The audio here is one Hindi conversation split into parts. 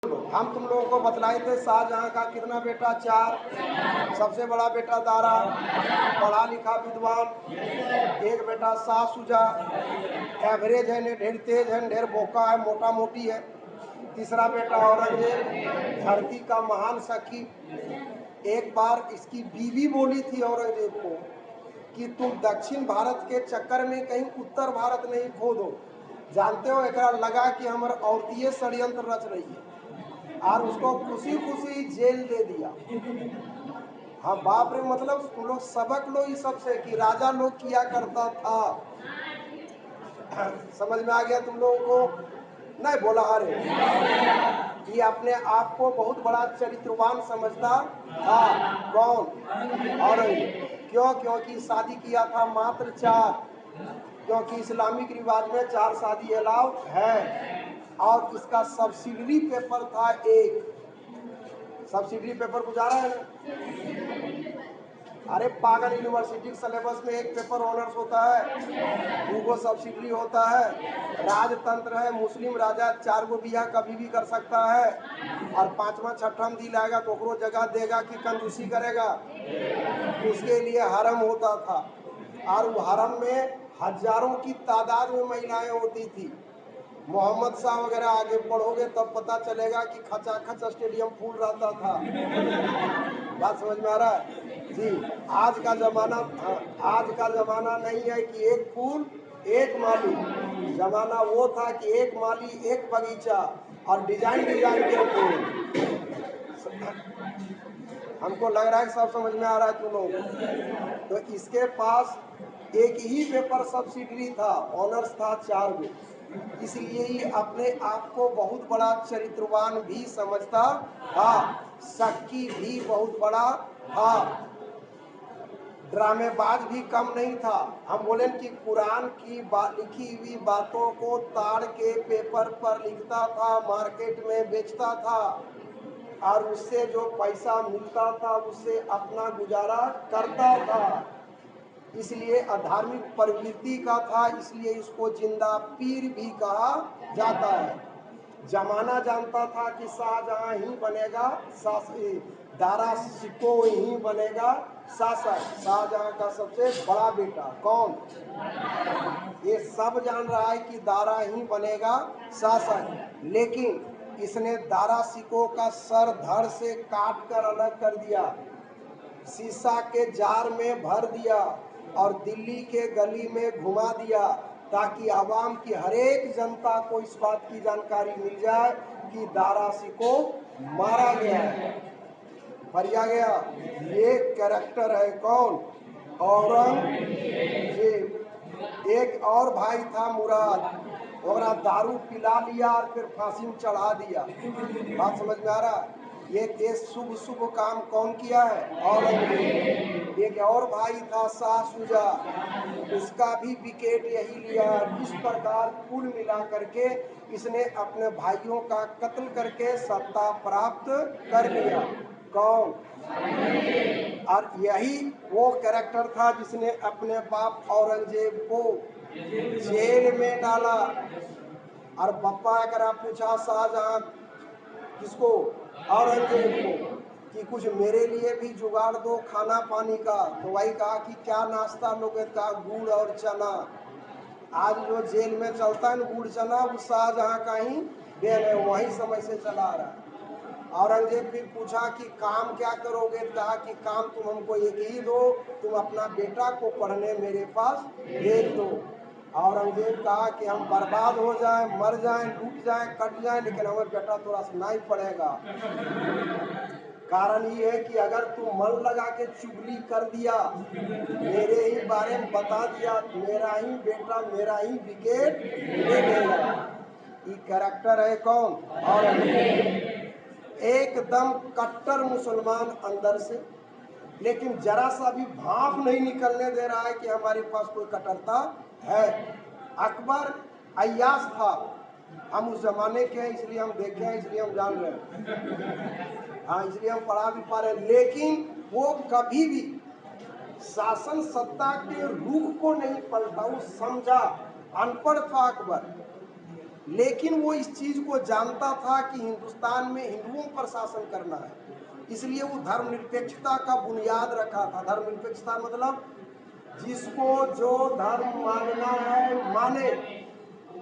हम तुम लोगों को बतलाए थे शाहजहां का कितना बेटा? 4। सबसे बड़ा बेटा दारा, पढ़ा लिखा विद्वान। एक बेटा शाह सुजा, एवरेज है, ने ढेर तेज है, ढेर बोका है, मोटा मोटी है। तीसरा बेटा औरंगजेब, धरती का महान सखी। एक बार इसकी बीवी बोली थी औरंगजेब को कि तुम दक्षिण भारत के चक्कर में कहीं उत्तर भारत नहीं खो दो। जानते हो, एकरा लगा कि हमारे औरतीय षड्यंत्र रच रही है और उसको खुशी खुशी जेल दे दिया। हाँ बाप रे, मतलब तुम लोग सबक लो इस सब से कि राजा लोग किया करता था। समझ में आ गया तुम लोगों को? नहीं बोला? अरे ये अपने आप को बहुत बड़ा चरित्रवान समझता था। कौन? औरंगजेब। क्यों? क्योंकि शादी किया था मात्र 4, क्योंकि इस्लामिक रिवाज में 4 शादी अलाउ है। और इसका सब्सिडरी पेपर था 1। सब्सिडरी पेपर गुजारा है ना? अरे पागल, यूनिवर्सिटी सिलेबस में 1 पेपर ऑनर्स होता है, 2 सब्सिडरी होता है। राजतंत्र है, मुस्लिम राजा 4 गो बिया कभी भी कर सकता है। और 5वां 6वां दिल आएगा तो ओकरो जगह देगा कि कंजूसी करेगा। उसके लिए हरम होता था और वो हरम में हजारों की तादाद में महिलाएं होती थी। मोहम्मद शाह वगैरह आगे पढ़ोगे तब पता चलेगा कि खचाखच स्टेडियम फुल रहता था। बात समझ में आ रहा है जी? आज का जमाना, आज का जमाना नहीं है कि 1 फूल 1 माली। जमाना वो था कि 1 माली 1 बगीचा और डिजाइन डिजाइन के फूल। हमको लग रहा है कि सब समझ में आ रहा है तुम लोगों को? तो इसके पास 1 ही पेपर सब्सिडरी था, ऑनर्स था 4 गो। इसलिए ही अपने आप को बहुत बड़ा चरित्रवान भी समझता था, शक्की भी बहुत बड़ा था, ड्रामेबाज भी कम नहीं था। हम बोले कि कुरान की लिखी हुई बातों को ताड़ के पेपर पर लिखता था, मार्केट में बेचता था और उससे जो पैसा मिलता था उससे अपना गुजारा करता था। इसलिए अधार्मिक प्रवृत्ति का था, इसलिए इसको जिंदा पीर भी कहा जाता है। जमाना जानता था कि शाहजहां ही बनेगा दारा सिको ही बनेगा शासक। शाहजहां का सबसे बड़ा बेटा कौन? ये सब जान रहा है कि दारा ही बनेगा शासक, लेकिन इसने दारा सिको का सर धड़ से काट कर अलग कर दिया, शीशा के जार में भर दिया और दिल्ली के गली में घुमा दिया ताकि आवाम की हरेक जनता को इस बात की जानकारी मिल जाए कि दारा सिको मारा गया है, मरिया गया। ये कैरेक्टर है कौन? औरंगजेब। एक और भाई था मुराद, वगैरह दारू पिला लिया और फिर फांसी में चढ़ा दिया। बात समझ में आ रहा है? ये शुभ शुभ काम कौन किया है? औरंगजेब। एक और भाई था शाह सुजा, उसका भी विकेट यही लिया। इस प्रकार कुल मिला करके इसने अपने भाइयों का कत्ल करके सत्ता प्राप्त कर लिया। कौन? और यही वो कैरेक्टर था जिसने अपने बाप औरंगजेब को जेल में डाला। और पप्पा अगर आप पूछा शाहजहां किसको? औरंगजेब को, कि कुछ मेरे लिए भी जुगाड़ दो खाना पानी का, तो वही कहा कि क्या नाश्ता लोगे? कहा गुड़ और चना। आज जो जेल में चलता है ना गुड़ चना, वो शाहजहां का ही देन है, वही समय से चला आ रहा है। औरंगजेब फिर पूछा कि काम क्या करोगे? कहा कि काम तुम हमको एक ही दो, तुम अपना बेटा को पढ़ने मेरे पास भेज दो। औरंगजेब कहा कि हम बर्बाद हो जाएं, मर जाएं, लूट जाएं, कट जाएं, लेकिन हमारा बेटा थोड़ा सा नहीं पढ़ेगा। कारण ये है कि अगर तू मन लगा के चुगली कर दिया, मेरे ही बारे में बता दिया, मेरा ही बेटा मेरा ही विकेट ले लेगा। ये कैरेक्टर है कौन? औरंगजेब। एकदम कट्टर मुसलमान अंदर से, लेकिन जरा सा भी भाप नहीं निकलने दे रहा है कि हमारे पास कोई कट्टरता है। अकबर अय्याश था, हम उस जमाने के हैं इसलिए हम देखे हैं, इसलिए हम जान रहे हैं, हाँ इसलिए हम पढ़ा भी पा रहे हैं। लेकिन वो कभी भी शासन सत्ता के रुख को नहीं पलटा, वो समझा। अनपढ़ था अकबर, लेकिन वो इस चीज को जानता था कि हिंदुस्तान में हिंदुओं पर शासन करना है, इसलिए वो धर्मनिरपेक्षता का बुनियाद रखा था। धर्मनिरपेक्षता मतलब जिसको जो धर्म मानना है माने,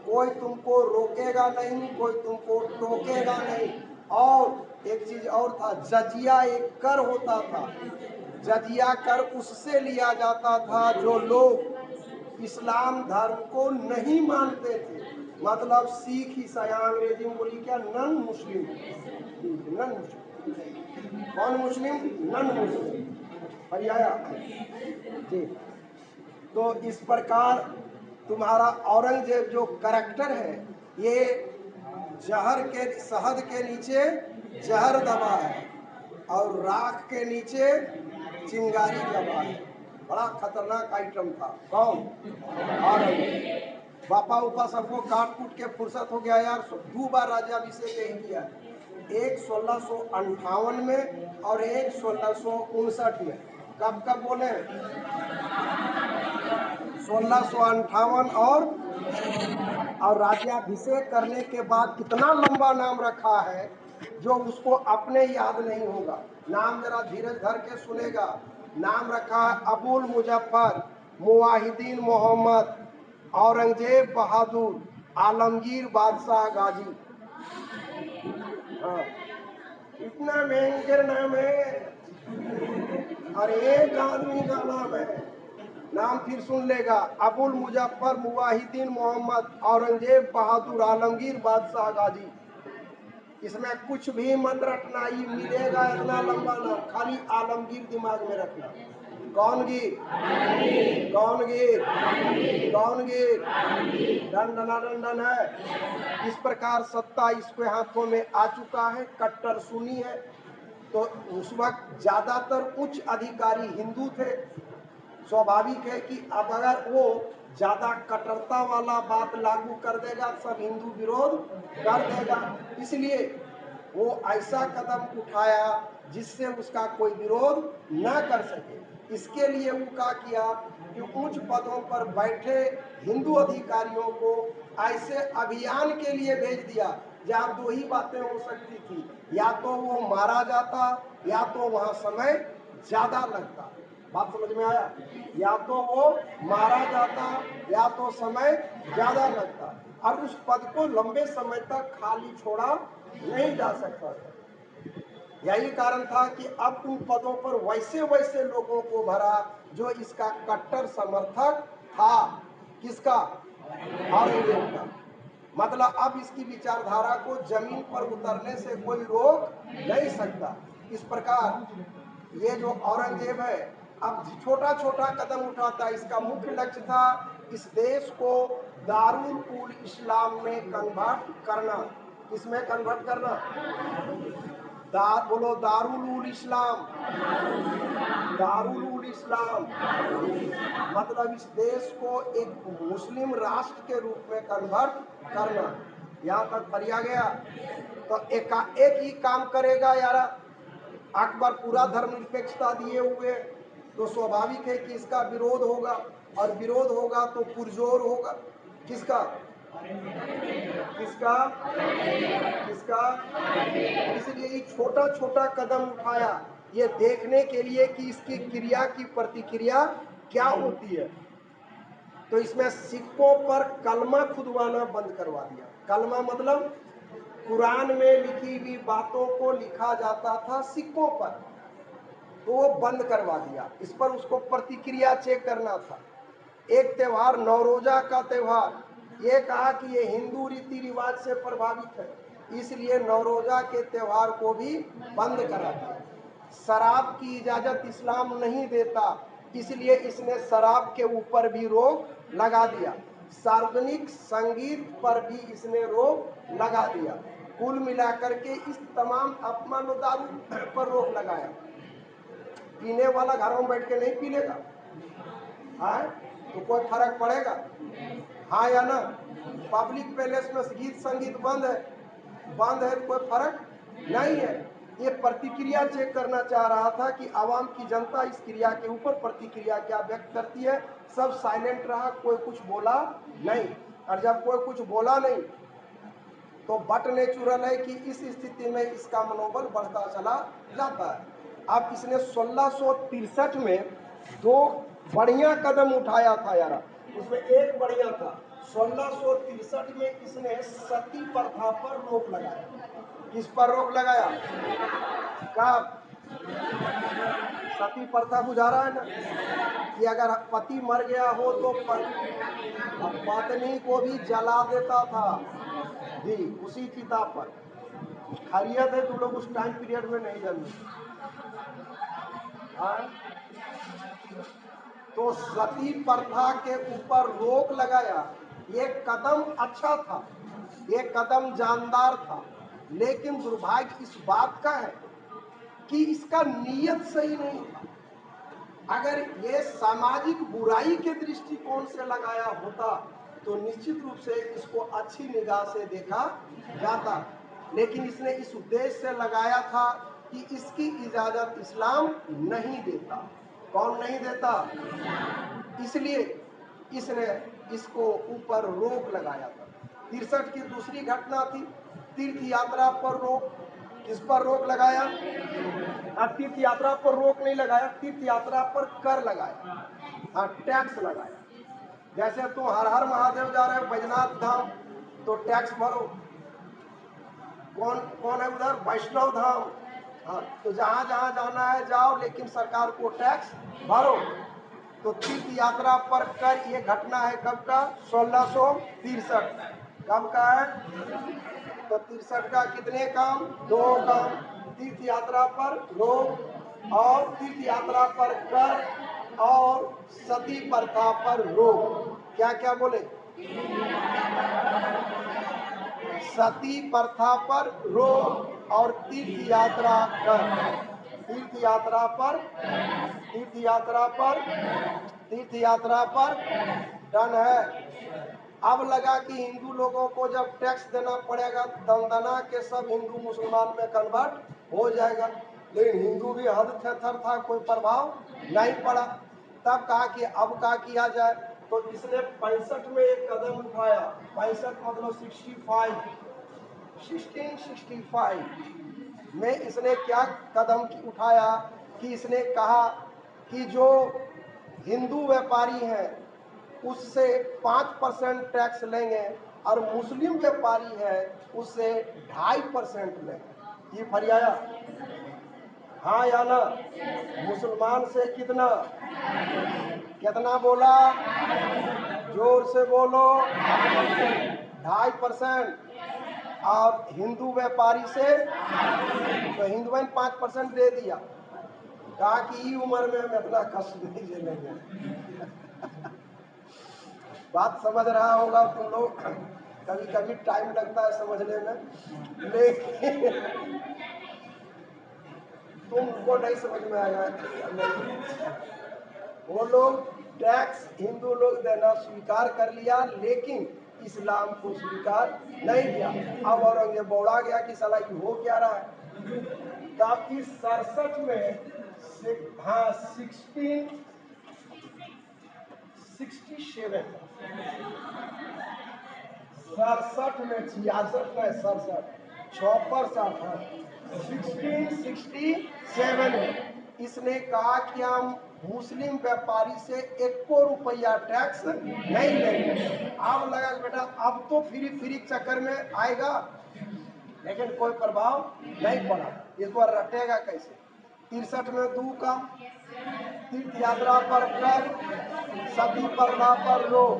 कोई तुमको रोकेगा नहीं, कोई तुमको टोकेगा नहीं। और एक चीज और था, जजिया एक कर होता था। जजिया कर उससे लिया जाता था जो लोग इस्लाम धर्म को नहीं मानते थे, मतलब सिख, ईसाई, अंग्रेजी में बोली क्या, नन मुस्लिम। नन मुस्लिम कौन मुस्लिम? नन मुस्लिम। हरियाणा जी। तो इस प्रकार तुम्हारा औरंगजेब जो करैक्टर है, ये जहर के, शहद के नीचे जहर दबा है और राख के नीचे चिंगारी दबा है। बड़ा खतरनाक आइटम था। कौन? औरंगजेब। बापा उपा सबको काट कूट के फुर्सत हो गया यार। 2 बार राज्याभिषेक यही किया, एक 1658 में और एक 1659 में। कब कब बोले? 1658 और राज्याभिषेक करने के बाद कितना लंबा नाम रखा है जो उसको अपने याद नहीं होगा। नाम जरा धीरज धर के सुनेगा। नाम रखा है अबुल मुजफ्फर मुवाहिदीन मोहम्मद औरंगजेब बहादुर आलमगीर बादशाह गाजी। हाँ, इतना भयंकर नाम है और एक आदमी का नाम है। नाम फिर सुन लेगा, अबुल मुजफ्फर मुवाहिदीन मोहम्मद औरंगजेब बहादुर आलमगीर बादशाह गाजी। इसमें कुछ भी मत रखना, ये मिलेगा इतना लंबा नाम, खाली आलमगीर दिमाग में रखना। कौन गिर? कौन गिर? कौन गिर? दंड दंडन है। इस प्रकार सत्ता इसके हाथों में आ चुका है, कट्टर सुन्नी है। तो उस वक्त ज्यादातर उच्च अधिकारी हिंदू थे। स्वाभाविक है कि अब अगर वो ज्यादा कट्टरता वाला बात लागू कर देगा, सब हिंदू विरोध कर देगा। इसलिए वो ऐसा कदम उठाया जिससे उसका कोई विरोध न कर सके। इसके लिए वो क्या किया कि उच्च पदों पर बैठे हिंदू अधिकारियों को ऐसे अभियान के लिए भेज दिया जहाँ 2 ही बातें हो सकती थी, या तो वो मारा जाता या तो वहाँ समय ज्यादा लगता। बात समझ में आया? या तो वो मारा जाता या तो समय ज्यादा लगता, और उस पद को लंबे समय तक खाली छोड़ा नहीं जा सकता था। यही कारण था कि अब उन पदों पर वैसे वैसे लोगों को भरा जो इसका कट्टर समर्थक था। किसका? औरंगजेब का। मतलब अब इसकी विचारधारा को जमीन पर उतरने से कोई रोक नहीं सकता। इस प्रकार ये जो औरंगजेब है, अब छोटा छोटा कदम उठाता है। इसका मुख्य लक्ष्य था इस देश को दारुल उल इस्लाम में कन्वर्ट करना। किसमें कन्वर्ट करना? बोलो दारुल उल इस्लाम। दारुल उल इस्लाम मतलब इस देश को एक मुस्लिम राष्ट्र के रूप में कन्वर्ट करना। यहाँ तक पढ़िया गया। तो एक ही काम करेगा यार। अकबर पूरा धर्मनिरपेक्षता दिए हुए, तो स्वाभाविक है कि इसका विरोध होगा, और विरोध होगा तो पुरजोर होगा। किसका? किसका? किसका? इसलिए छोटा छोटा कदम उठाया ये देखने के लिए कि इसकी क्रिया की प्रतिक्रिया क्या होती है। तो इसमें सिक्कों पर कलमा खुदवाना बंद करवा दिया। कलमा मतलब कुरान में लिखी हुई बातों को लिखा जाता था सिक्कों पर, तो वो बंद करवा दिया। इस पर उसको प्रतिक्रिया चेक करना था। एक त्योहार नौरोजा का त्योहार, ये कहा कि ये हिंदू रीति रिवाज से प्रभावित है, इसलिए नौरोजा के त्योहार को भी बंद करा दिया। शराब की इजाजत इस्लाम नहीं देता, इसलिए इसने शराब के ऊपर भी रोक लगा दिया। सार्वजनिक संगीत पर भी इसने रोक लगा दिया। कुल मिलाकर के इस तमाम अपमान और दारू पर रोक लगाया। पीने वाला घरों में बैठ के नहीं पी लेगा, हाँ, तो कोई फर्क पड़ेगा? हाँ या ना? पब्लिक पैलेस में गीत संगीत बंद है, बंद है, कोई फर्क नहीं है। ये प्रतिक्रिया चेक करना चाह रहा था कि आवाम की जनता इस क्रिया के ऊपर प्रतिक्रिया क्या व्यक्त करती है। सब साइलेंट रहा, कोई कुछ बोला नहीं। और जब कोई कुछ बोला नहीं तो बट नेचुरल है कि इस स्थिति में इसका मनोबल बढ़ता चला जाता है। अब इसने 1663 में 2 बढ़िया कदम उठाया था यार, उसमें एक बढ़िया था। 1663 में इसने सती प्रथा पर रोक लगाया। किस पर रोक लगाया? कब? सती प्रथा बुझा रहा है ना, कि अगर पति मर गया हो तो पत्नी को भी जला देता था जी, उसी चिता पर। खैरियत है तुम लोग उस टाइम पीरियड में नहीं जन्मे। हाँ? तो सती प्रथा के ऊपर रोक लगाया। ये कदम अच्छा था, ये कदम जानदार था, लेकिन दुर्भाग्य इस बात का है कि इसका नीयत सही नहीं था। अगर ये सामाजिक बुराई के दृष्टिकोण से लगाया होता तो निश्चित रूप से इसको अच्छी निगाह से देखा जाता, लेकिन इसने इस उद्देश्य से लगाया था कि इसकी इजाजत इस्लाम नहीं देता। कौन नहीं देता? इसलिए इसने इसको ऊपर रोक लगाया था। 63 की दूसरी घटना थी तीर्थ यात्रा पर रोक। किस पर रोक लगाया? तीर्थ यात्रा पर रोक नहीं लगाया, तीर्थ यात्रा पर कर लगाया, टैक्स लगाया। जैसे तुम हर हर महादेव जा रहे हो बैजनाथ धाम तो टैक्स भरो। कौन कौन है उधर? वैष्णव धाम। हाँ, तो जहां जहां जाना है जाओ, लेकिन सरकार को टैक्स भरो। तो तीर्थ यात्रा पर कर ये घटना है कब का? 1663। कब का है? तो 63 का कितने काम? 2 काम। तीर्थ यात्रा पर रोक और तीर्थ यात्रा पर कर और सती प्रथा पर रोक। क्या क्या बोले? सती प्रथा पर रोक और तीर्थ यात्रा कर। तीर्थ यात्रा पर, तीर्थ यात्रा पर, तीर्थ यात्रा पर डन है। अब लगा कि हिंदू लोगों को जब टैक्स देना पड़ेगा, दंदना के सब हिंदू मुसलमान में कन्वर्ट हो जाएगा, लेकिन हिंदू भी हद थर था, कोई प्रभाव नहीं पड़ा। तब कहा कि अब क्या किया जाए, तो इसने 65 में एक कदम उठाया। 65 मतलब 1665 में इसने क्या कदम उठाया कि इसने कहा कि जो हिंदू व्यापारी हैं उससे 5% टैक्स लेंगे और मुस्लिम व्यापारी है उससे 2.5% लेंगे। ये फरियाया? हाँ या ना? मुसलमान से कितना कितना बोला? जोर से बोलो। 2.5%। और हिंदू व्यापारी से तो हिंदू 5% दे दिया। कहा कि उम्र में हम इतना कष्ट नहीं झेलेंगे। बात समझ रहा होगा तुम लोग, कभी कभी टाइम लगता है समझने में, लेकिन तुमको नहीं समझ में आएगा। वो लोग टैक्स हिंदू लोग देना स्वीकार कर लिया, लेकिन इस्लाम को स्वीकार नहीं किया। अब औरंगजेब बौड़ा गया कि साला ये हो क्या रहा है। काफी 67 में हाँ 1667 67 में 66 में 67 64 1667 में इसने कहा कि हम मुस्लिम व्यापारी से 1 रुपया टैक्स नहीं लेंगे। अब लगा बेटा अब तो फ्री चक्कर में आएगा, लेकिन कोई प्रभाव नहीं पड़ा। इस बार रटेगा कैसे? 63 में 2 का तीर्थ यात्रा पर कर, सती प्रथा पर रोक।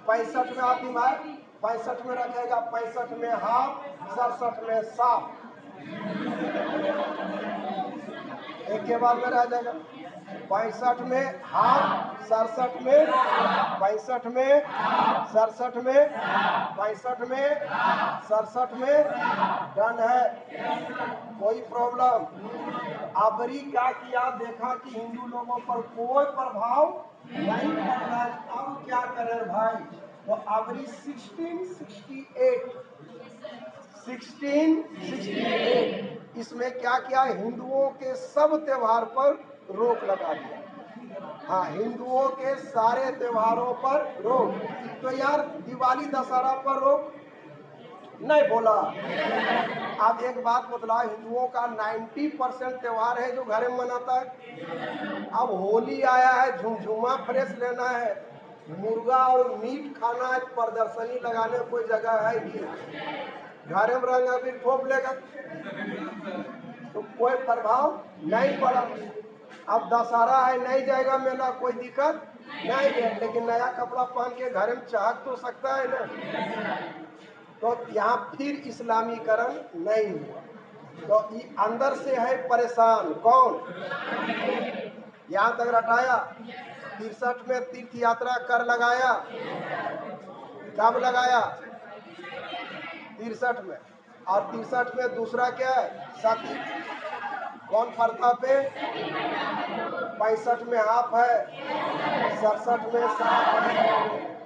65 में आप दिमाग 65 में रखेगा, 65 में हाफ, 67 में साफ, एक के बाद में रह जाएगा। 65 में हाफ, 67 में 65 में 67 में 65 में 67 में डन है। कोई प्रॉब्लम? अबरी क्या किया, देखा कि हिंदू लोगों पर कोई प्रभाव नहीं पड़ रहा है, अब क्या करें भाई? तो अबरी 1668 इसमें क्या किया, हिंदुओं के सब त्योहार पर रोक लगा दिया। हाँ, हिंदुओं के सारे त्योहारों पर रोक। तो यार दिवाली दशहरा पर रोक, नहीं बोला। अब एक बात बतलाओ, हिंदुओं का 90% त्योहार है जो घर में मनाता है। अब होली आया है, झुमझुमा फ्रेश लेना है, मुर्गा और मीट खाना है, प्रदर्शनी लगाने कोई जगह है कि घर में रंग अबीर थोप लेगा तो कोई प्रभाव नहीं पड़ा। अब दशहरा है, नहीं जाएगा मेला, कोई दिक्कत नहीं है, लेकिन नया कपड़ा पहन के घर में चहक तो सकता है ना। तो यहाँ फिर इस्लामीकरण नहीं हुआ। तो ये अंदर से है परेशान कौन, यहाँ तक रटाया। 63 में तीर्थ यात्रा कर लगाया, कब लगाया? 63 में। और 63 में दूसरा क्या है? सती। कौन प्रथा पे? 65 में हाफ है, 67 में साफ है,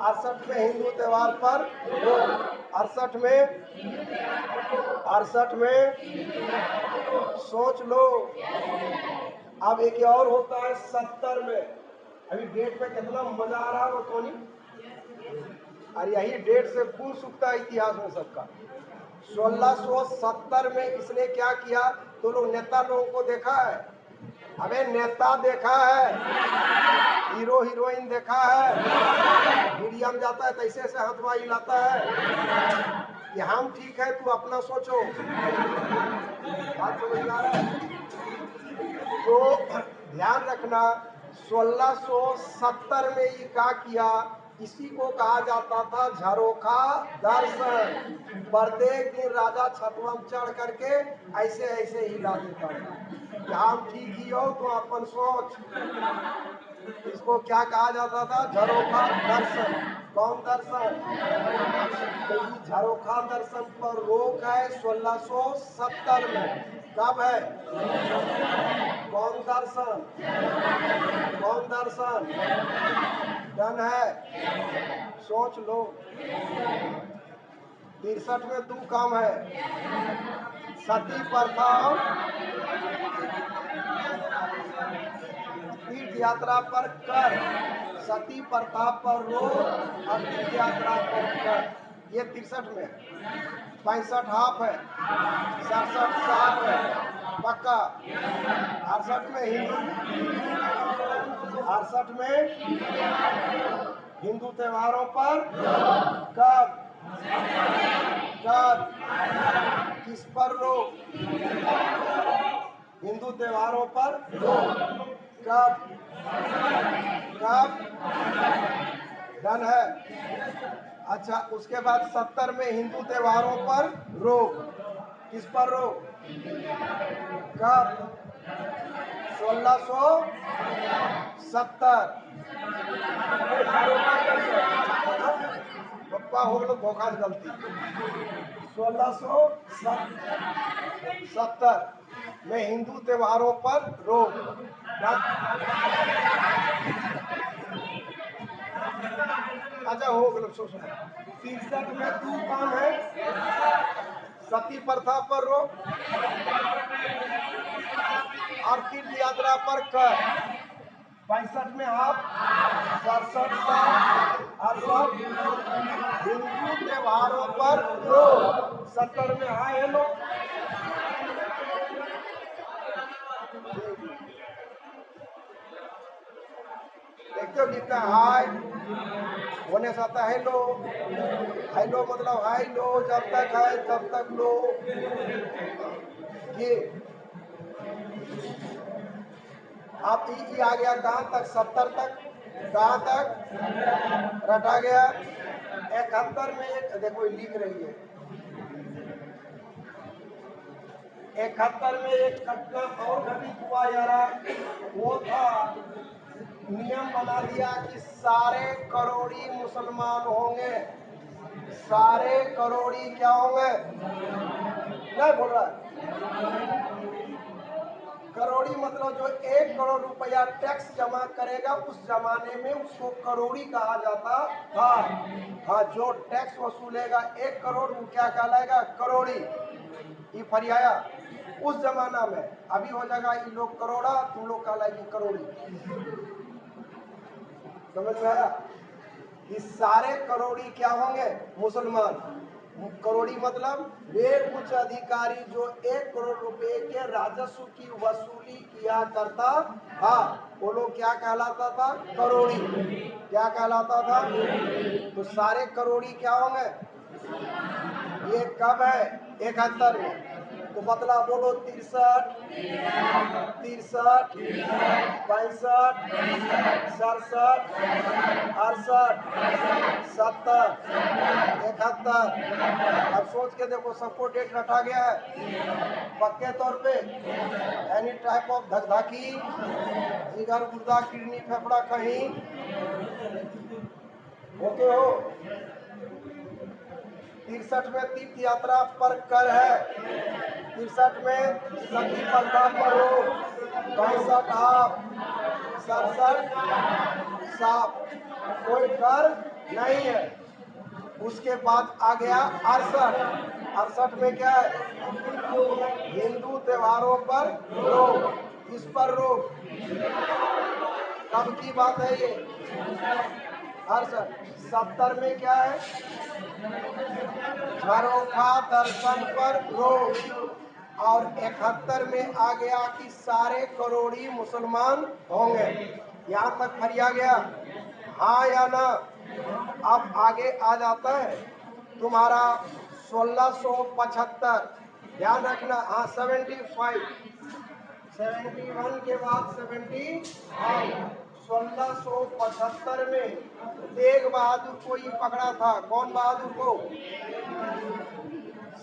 68 में हिंदू त्योहार पर रोक, 68 में सोच लो। अब एक और होता है 70 में। अभी डेट में कितना मजा आ रहा है टोनी, और यही डेट से खून सूखता है इतिहास में सबका। 1670 में इसने क्या किया? तो लोग नेता लोगों को देखा है? अबे नेता देखा है, हीरो हीरोइन देखा है? मीडिया में जाता है तो ऐसे ऐसे हाथ में हिलाता है कि हम ठीक है, तू अपना सोचो। बात समझ में आ रहा है? तो ध्यान रखना, 1670 में ये क्या किया? इसी को कहा जाता था झरोखा दर्शन। प्रत्येक दिन राजा छतवा में चढ़ करके ऐसे ऐसे हिला देता था कि हम ठीक ही हो तो अपन सोच। इसको क्या कहा जाता था? झरोखा दर्शन। कौन दर्शन? तो ये झरोखा दर्शन पर रोक है 1670 में। कब है? कौन दर्शन? कौन दर्शन? डन है, सोच लो। 63 में 2 काम है, सती प्रथा और तीर्थ यात्रा पर कर। सती प्रथा पर रोक और तीर्थ यात्रा पर कर, ये 63 में। 65 हाफ है, 67 साफ है, पक्का। 68 में हिंदू त्योहारों पर कब कब किस पर रोक? हिंदू त्योहारों पर रोक कब कब? डन है। अच्छा, उसके बाद 70 में हिंदू त्योहारों पर रोक। किस पर रोक? कब? 1670। पप्पा हो गए धोखा गलती। 1670 में हिंदू त्योहारों पर रोक। अच्छा हो गए। 63 में 2 काम है, सती प्रथा पर रोक और तीर्थ यात्रा पर कर। 65 में आप, 67 हिंदू त्योहारों पर रोक। 70 में आए हैं लोग। देखते हो कितना हाय होने से आता है। हेलो हेलो मतलब हाय लो, जब तक है तब तक लो। ये आप ई आ गया कहाँ तक? 70 तक। कहाँ तक रटा गया? 71 में एक देखो लिख रही है, 71 में एक घटना और घटित हुआ यारा। वो था, नियम बना दिया कि सारे करोड़ी मुसलमान होंगे। सारे करोड़ी क्या होंगे? नहीं बोल रहा है। करोड़ी मतलब जो 1 करोड़ रुपया टैक्स जमा करेगा उस जमाने में उसको करोड़ी कहा जाता था। हाँ, जो टैक्स वसूलेगा 1 करोड़ वो क्या कहलाएगा? करोड़ी। ये फरियाया उस जमाना में। अभी हो जाएगा ये लोग करोड़ा, तुम लोग कहलाएगी करोड़ी। समझ में आया? ये सारे करोड़ी क्या होंगे? मुसलमान। करोड़ी मतलब वे उच्च अधिकारी जो 1 करोड़ रुपए के राजस्व की वसूली किया करता था, वो लोग क्या कहलाता था? करोड़ी। क्या कहलाता था? तो सारे करोड़ी क्या होंगे? ये कब है? 71 में। तो मतलब बोलो 63, 63, 65, 67, 68, 70, 71। अब सोच के देखो, सबको डेट रखा गया है पक्के तौर पे। एनी टाइप ऑफ धकधकी, जिगर, गुर्दा, किडनी, फेफड़ा कहीं ओके हो। 63 में तीर्थ यात्रा पर कर है, 63 में सती प्रथा पर हो, 65 आप, 67 साफ, कोई कर नहीं है। उसके बाद आ गया 68। 68 में क्या है? हिंदू त्योहारों पर रोक। इस पर रोक कब की बात है ये? 68। 70 में क्या है? झरोखा दर्शन पर रोक। और 71 में आ गया कि सारे करोड़ी मुसलमान होंगे। यहाँ तक फरिया गया, हाँ या ना? अब आगे आ जाता है तुम्हारा 1675। ध्यान रखना, हाँ 75, 71 के बाद 75। 1675 में तेग बहादुर को ही पकड़ा था। कौन बहादुर को?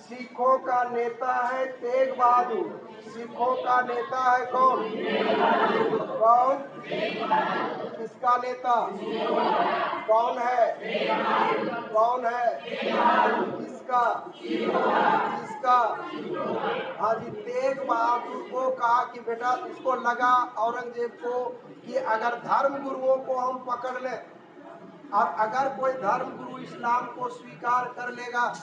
सिखों का नेता है तेग बहादुर। सिखों का नेता है कौन? कौन? किसका नेता? कौन है? कौन है? किसका? किसका? हाँ जी, तेग बहादुर को कहा कि बेटा, उसको लगा औरंगजेब को कि अगर धर्म गुरुओं को हम पकड़ लें और अगर कोई धर्म गुरु इस्लाम को स्वीकार कर लेगा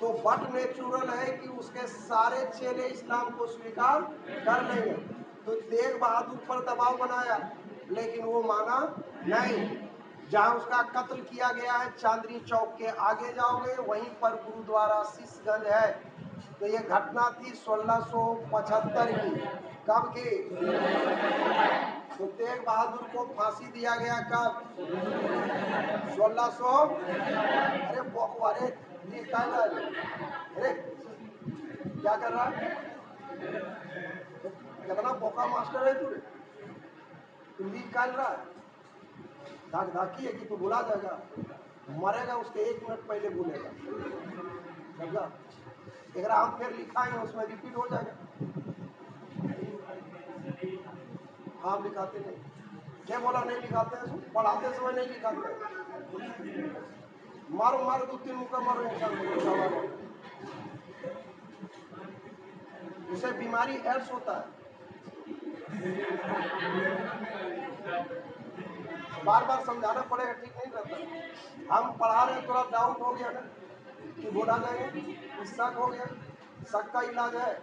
तो बट नेचुरल है कि उसके सारे चेले इस्लाम को स्वीकार कर लेंगे। तो तेग बहादुर पर दबाव बनाया, लेकिन वो माना नहीं। जहाँ उसका कत्ल किया गया है चांदनी चौक के आगे जाओगे, वहीं पर गुरुद्वारा शीशगंज है। तो ये घटना थी 1675 की। कब की? तो तेग बहादुर को फांसी दिया गया कब? 1600। अरे अरे अरे क्या कर रहा है? कितना बोका मास्टर है तू? तू लीक निकाल रहा है? धाक धाकी है कि तू भुला जाएगा। मरेगा उसके 1 मिनट पहले भूलेगा, समझा? एक हम फिर लिखाएंगे, उसमें रिपीट हो जाएगा। हाँ लिखाते नहीं। क्या बोला नहीं लिखाते हैं? पढ़ाते समय नहीं लिखाते हैं। मारो मारो 2-3 मुक्का मारो इंसान, उसे बीमारी एड्स होता है। बार बार समझाना पड़ेगा, ठीक नहीं रहता। हम पढ़ा रहे हैं, थोड़ा डाउट हो गया ना कि बोला जाएगा, शक हो गया। शक का इलाज है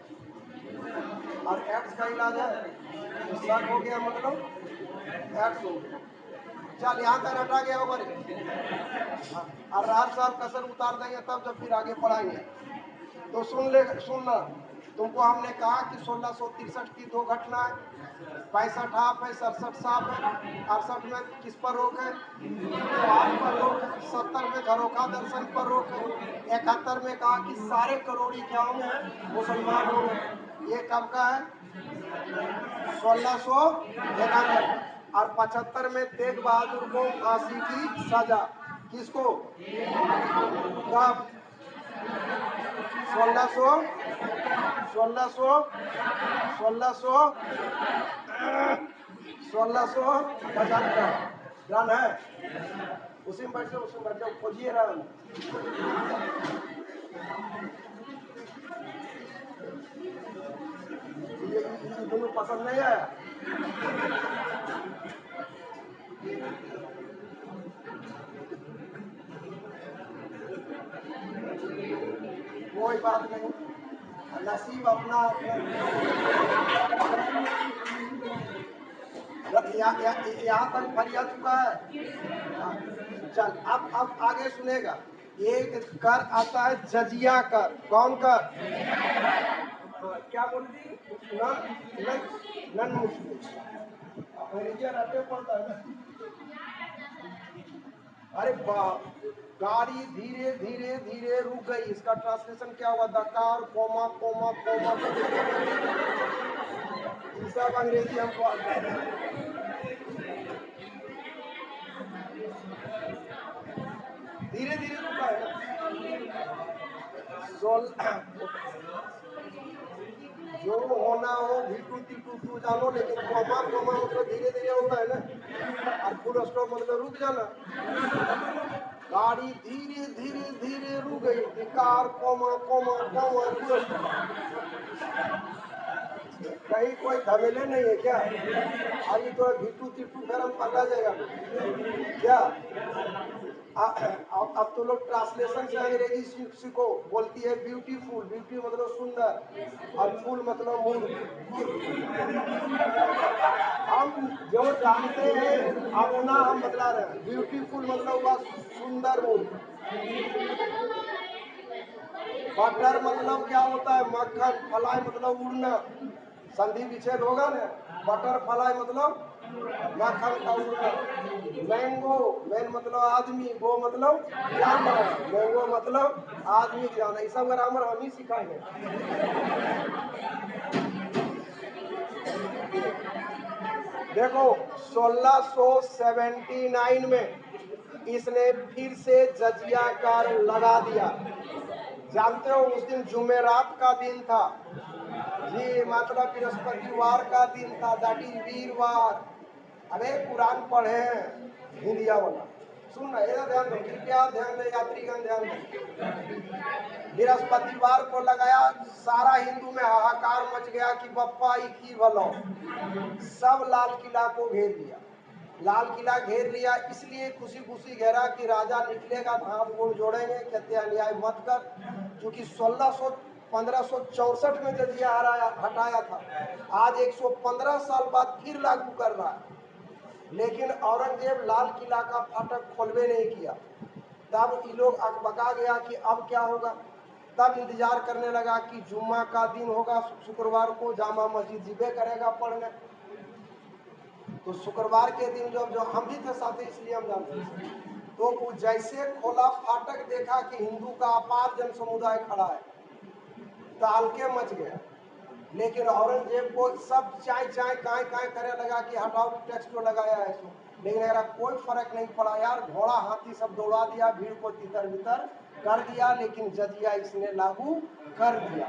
और एड्स का इलाज है। तो शक हो गया मतलब एड्स हो गया। चल यहाँ तक हटा गया ऊपर। और राहत साहब कसर उतार देंगे तब जब फिर आगे पढ़ाएंगे। तो सुनना, तुमको हमने कहा कि 1663 की 2 घटना है, 65 आप है, 67 साफ है, 68 में किस पर रोक है? त्योहार पर रोक है, 70 में झरोखा दर्शन पर रोक है, 71 में कहा कि सारे करोड़ी क्या होंगे? मुसलमान होंगे। ये कब का है? 1671। और 75 में तेग बहादुर को फांसी की सजा। किसको? कब? 1600 1675 रन है। उसी में बैठ जाओ, खोजिए रन। ये दोनों पसंद नहीं आया। कोई बात नहीं, नसीब अपना यहाँ तक फरिया चुका है। चल अब आगे सुनेगा। एक कर आता है जजिया कर। कौन कर? हाँ, क्या बोल दी? नन मुस्लिम अंग्रेजी रहते पड़ता है ना। अरे बाप, गाड़ी धीरे धीरे धीरे रुक गई, इसका ट्रांसलेशन क्या हुआ? दकार कोमा कोमा कोमा। सब अंग्रेजी हमको आता है। धीरे धीरे रुका है ना। सोल जो होना हो भीटू टीटू तू जानो, लेकिन कोमा कोमा मतलब धीरे धीरे होता है ना, और फुल स्टॉप मतलब रुक जाना। गाड़ी धीरे धीरे धीरे रुक गई, बेकार comma comma comma full stop. कहीं कोई धमेले नहीं है क्या? अभी तो भीटू टीटू गरम पकड़ा जाएगा क्या? अब तो लोग ट्रांसलेशन से अंग्रेजी सीखो। बोलती है ब्यूटीफुल, ब्यूटी मतलब सुंदर, और फुल मतलब मूड। हम जो जानते हैं अपना हम बतला रहे हैं। ब्यूटीफुल मतलब हुआ सुंदर मूड। बटर मतलब क्या होता है? मक्खन। फ्लाई मतलब उड़ना, संधि विच्छेद होगा ना। बटर फ्लाई मतलब मक्खन का उड़ना। मैंगो, मैन मतलब आदमी, गो मतलब जानवर, मैंगो मतलब आदमी जानवर। ये सब ग्रामर हम ही सिखाएंगे। देखो 1679 में इसने फिर से जजिया कर लगा दिया। जानते हो उस दिन जुमेरात का दिन था जी, मतलब बृहस्पतिवार का दिन था, दैट इज वीरवार। अरे कुरान पढ़े हैं हिंदिया वाला, सुन रहे हैं? ध्यान दो, कृपया ध्यान दें यात्रीगण, ध्यान दें। बृहस्पतिवार को लगाया, सारा हिंदू में हाहाकार मच गया कि बप्पा ई की भलो। सब लाल किला को घेर लिया। लाल किला घेर लिया इसलिए खुशी खुशी घेरा कि राजा निकलेगा तो हाथ गोड़ जोड़ेंगे, कहते अन्याय मत कर। क्योंकि 1564 में जजिया हटाया था, आज 115 साल बाद फिर लागू कर रहा है। लेकिन औरंगजेब लाल किला का फाटक खोलवे नहीं किया। तब ये लोग अकबका गया कि अब क्या होगा। तब इंतजार करने लगा कि जुम्मा का दिन होगा, शुक्रवार को जामा मस्जिद जिबे करेगा पढ़ने। तो शुक्रवार के दिन जब जो हम भी थे साथ, इसलिए हम जानते हैं। तो वो जैसे खोला फाटक, देखा कि हिंदू का अपार जन समुदाय खड़ा है, तालके मच गया। लेकिन औरंगजेब को सब चाय चाय काय काय करे लगा कि हटाओ टैक्स जो लगाया है सो। लेकिन अगर कोई फर्क नहीं पड़ा यार, घोड़ा हाथी सब दौड़ा दिया, भीड़ को तितर बितर कर दिया, लेकिन जजिया इसने लागू कर दिया।